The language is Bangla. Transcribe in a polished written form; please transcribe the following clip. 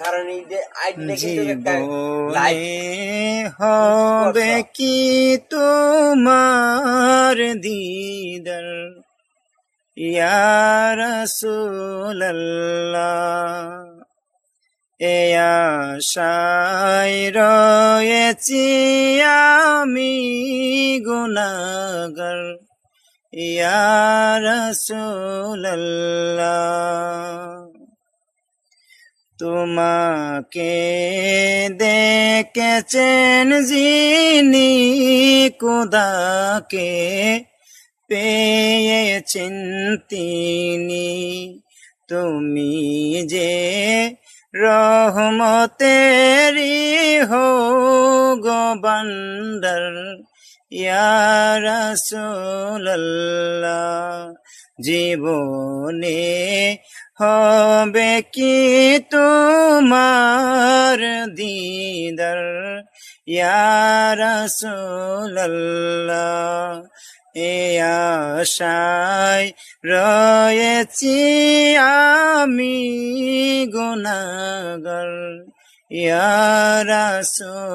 কারণ এই যে আইডিটা কিন্তু একটা জীবনে লাইভ হবে কি তোমার দিদার ইয়া রাসূলুল্লাহ এ আশায় রয়েছি আমি গুনাহগার ইয়া রাসূলুল্লাহ তোমাকে দেখেছেন যিনি খোদাকে পেয়েছেন তিনি তুমি যে রহমতেরি হো গো বান্দার ইয়া রাসূলুল্লাহ জীবনে হবে কি তোমার দিদার ইয়া রাসূলুল্লাহ এ আশায় রয়েছি আমি গুনাহগার ইয়া রাসূলুল্লাহ